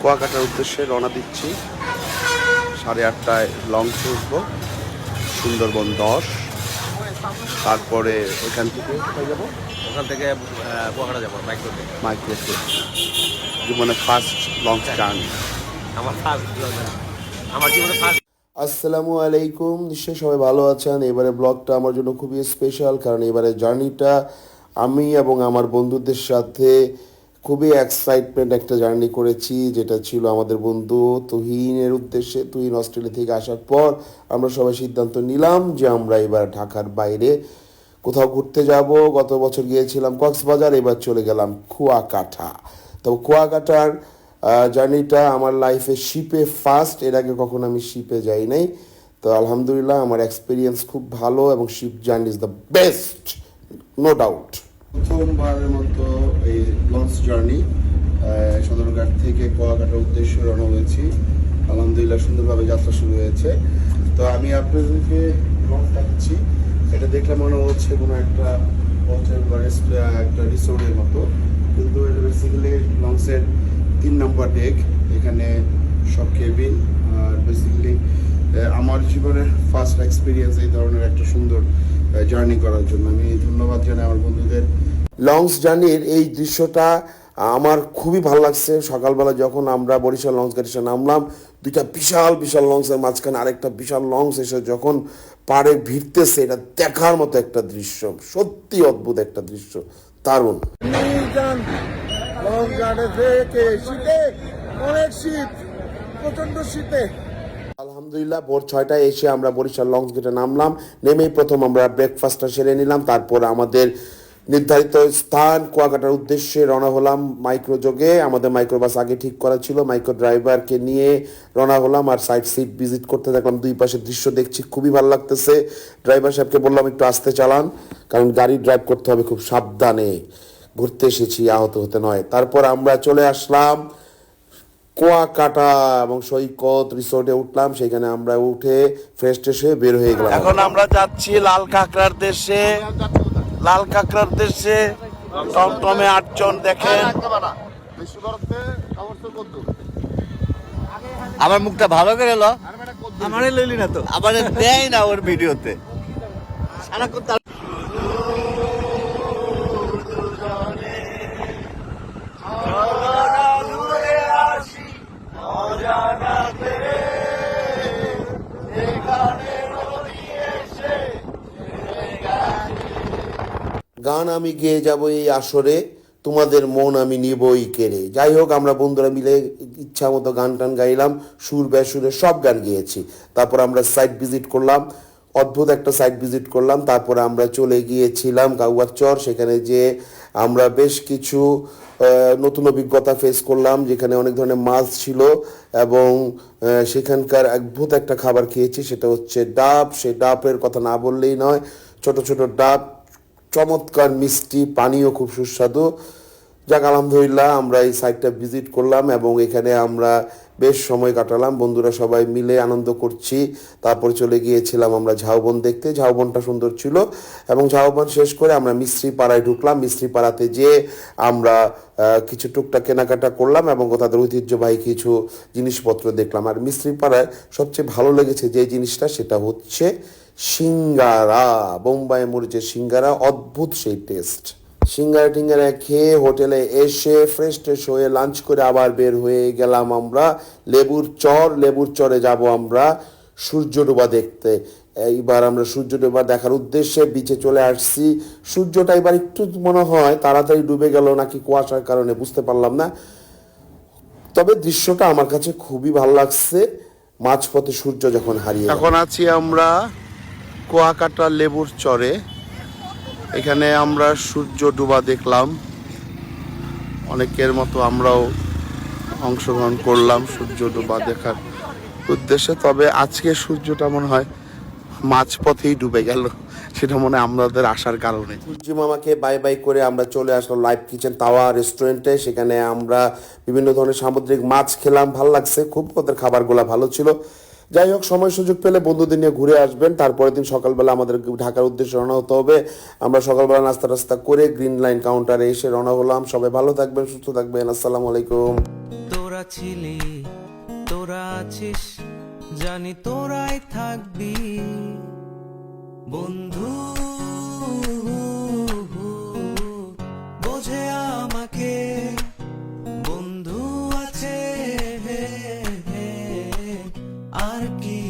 কুয়াকাটার উদ্দেশ্যে রওনা দিচ্ছি। 8:30টায় লঞ্চে উঠবো, সুন্দরবন 10। তারপরে ওইখান থেকে কোথায় যাবো? ওখান থেকে কুয়াকাটা যাবো মাইক্রোতে। জীবনে ফার্স্ট লঞ্চ জার্নি। আমার জীবনে ফার্স্ট। আসসালামু আলাইকুম, নিশ্চয়ই সবাই ভালো আছেন। এবারে ব্লগটা আমার জন্য খুবই স্পেশাল, কারণ এবারে জার্নিটা আমি এবং আমার বন্ধুদের সাথে খুবই এক্সাইটমেন্ট একটা জার্নি করেছি, যেটা ছিল আমাদের বন্ধু তুহিনের উদ্দেশ্যে। তুহিন অস্ট্রেলিয়া থেকে আসার পর আমরা সবাই সিদ্ধান্ত নিলাম যে আমরা এবার ঢাকার বাইরে কোথাও ঘুরতে যাব। গত বছর গিয়েছিলাম কক্সবাজার, এবার চলে গেলাম কুয়াকাটা। তো কুয়াকাটার জার্নিটা আমার লাইফে শিপে ফার্স্ট, এর আগে কখনো আমি শিপে যাই নাই। তো আলহামদুলিল্লাহ আমার এক্সপিরিয়েন্স খুব ভালো এবং ship journey is the best, no doubt. প্রথমবারের মতো এই লঞ্চ জার্নি সদরঘাট থেকে কুয়াকাটার উদ্দেশ্যে রওনা হয়েছি। আলহামদুলিল্লাহ সুন্দরভাবে যাত্রা শুরু হয়েছে। তো আমি আপনাদেরকে লঞ্চটা দিচ্ছি, এটা দেখলে মনে হচ্ছে কোনো একটা হোটেল বা একটা রিসোর্টের মতো, কিন্তু এটা বেসিক্যালি লঞ্চের 3 নম্বর ডেক। এখানে সব কেবিন। আর বেসিক্যালি আমার জীবনের ফার্স্ট এক্সপিরিয়েন্স এই ধরনের একটা সুন্দর জার্নি করার জন্য আমি ধন্যবাদ জানাই আমার বন্ধুদের। লঞ্চ জার্নির এই দৃশ্যটা আমার খুবই ভালো লাগছে। সকালবেলা যখন আমরা বরিশাল লঞ্চ ঘাটে এসে নামলাম, দুইটা বিশাল বিশাল লঞ্চের মাঝখানে আরেকটা বিশাল লঞ্চ এসে যখন পাড়ে ভিড়তেছে, এটা দেখার মতো একটা দৃশ্য, সত্যি অদ্ভুত একটা দৃশ্য, দারুণ। লঞ্চ ঘাটে থেকে শীতে, অনেক শীত, প্রচন্ড শীতে। আলহামদুলিল্লাহ ভোর 6টায় এসে আমরা বরিশাল লঞ্চ গেটে নামলাম। নেমেই প্রথম আমরা ব্রেকফাস্টটা সেরে নিলাম। তারপর আমাদের নির্ধারিত স্থান কুয়াকাটার উদ্দেশ্যে রওনা হলাম মাইক্রো যোগে। আমাদের মাইক্রো বাস আগে ঠিক করা ছিল, মাইক্রো ড্রাইভারকে নিয়ে রওনা হলাম আর সাইড সিট ভিজিট করতে থাকলাম। দুই পাশের দৃশ্য দেখছি, খুবই ভালো লাগতেছে। ড্রাইভার সাহেবকে বললাম একটু আস্তে চালান, কারণ গাড়ি ড্রাইভ করতে হবে খুব সাবধানে, ঘুরতে এসেছি, আহত হতে নয়। তারপর আমরা চলে আসলাম কুয়াকাটা এবং সৈকত রিসোর্টে উঠলাম। সেখানে আমরা উঠে ফ্রেশ ট্রেশ হয়ে বের হয়ে গেলাম। এখন আমরা যাচ্ছি লাল কাঁকড়ার দেশে। লাল কাঁকড়ার দেশে টমটমে 8 জন। দেখেন আমার মুখটা ভালো করে লো, আমারে লইলি না তো, আমারে দেয় না ওর ভিডিওতে সারাক্ষণ। গান আমি গেয়ে যাব এই আসরে, তোমাদের মন আমি নিবই কেড়ে। যাই হোক, আমরা বন্ধুরা মিলে ইচ্ছা মতো গান টান গাইলাম, সুর বেসুরে সব গান গেয়েছি। তারপর আমরা সাইট ভিজিট করলাম, অদ্ভুত একটা সাইট ভিজিট করলাম। তারপরে আমরা চলে গিয়েছিলাম কাউয়াচর। সেখানে যে আমরা বেশ কিছু নতুন অভিজ্ঞতা ফেস করলাম, যেখানে অনেক ধরনের মাছ ছিল এবং সেখানকার অদ্ভুত একটা খাবার খেয়েছি, সেটা হচ্ছে ডাব। সেই ডাবের কথা না বললেই নয়, ছোট ছোট ডাব, চমৎকার মিষ্টি, পানিও খুব সুস্বাদু। যাক আলহামদুলিল্লাহ আমরা এই সাইটটা ভিজিট করলাম এবং এখানে আমরা বেশ সময় কাটালাম, বন্ধুরা সবাই মিলে আনন্দ করছি। তারপর চলে গিয়েছিলাম আমরা ঝাউবন দেখতে। ঝাউবনটা সুন্দর ছিল এবং ঝাউবন শেষ করে আমরা মিস্ত্রি পাড়ায় ঢুকলাম। মিস্ত্রি পাড়াতে যেয়ে আমরা কিছু টুকটাক কেনাকাটা করলাম এবং তাদের ঐতিহ্যবাহী কিছু জিনিসপত্র দেখলাম। আর মিস্ত্রি পাড়ায় সবচেয়ে ভালো লেগেছে যে জিনিসটা, সেটা হচ্ছে সিঙ্গারা। বোম্বাই মরিচের সিঙ্গারা, অদ্ভুত সেই টেস্ট। সিঙ্গারা টিঙ্গারা খেয়ে হোটেলে এসে ফ্রেশ ট্রেশ হয়ে লাঞ্চ করে আবার বের হয়ে গেলাম আমরা লেবুর চর। লেবুর চরে যাব আমরা সূর্য ডোবা দেখতে। এইবার আমরা সূর্য ডোবা দেখার উদ্দেশ্যে বিচে চলে আসছি। সূর্যটা এবার একটু মনে হয় তাড়াতাড়ি ডুবে গেল, নাকি কুয়াশার কারণে বুঝতে পারলাম না, তবে দৃশ্যটা আমার কাছে খুবই ভালো লাগছে মাঝপথে সূর্য যখন হারিয়ে। এখন আছি আমরা কুয়াকাটা লেবুর চরে। এখানে আমরা সূর্য ডুবা দেখলাম, অনেকের মতো আমরাও অংশগ্রহণ করলাম সূর্য ডুবা দেখার উদ্দেশ্যে। তবে আজকে সূর্যটা মনে হয় মাঝপথেই ডুবে গেল, সেটা মনে হয় আমাদের আসার কারণে। সূর্য মামাকে বাই বাই করে আমরা চলে আসলাম লাইভ কিচেন তাওয়া রেস্টুরেন্টে। সেখানে আমরা বিভিন্ন ধরনের সামুদ্রিক মাছ খেলাম, ভালো লাগছে খুব, ওদের খাবারগুলো ভালো ছিল। যাই হোক, সময় সুযোগ পেলে বন্ধুদের নিয়ে ঘুরে আসবেন। তারপরের দিন সকালবেলা আমাদের ঢাকার উদ্দেশ্যে রওনা হতে হবে। আমরা সকালবেলা নাস্তা টাস্তা করে গ্রিন লাইন কাউন্টারে এসে রওনা হলাম। সবাই ভালো থাকবেন, সুস্থ থাকবেন। আসসালামু আলাইকুম। তোরা ছিলি, তোরা আছিস, জানি তোরাই থাকবি বন্ধু। বোঝে আমাকে বন্ধু আছে, আর কি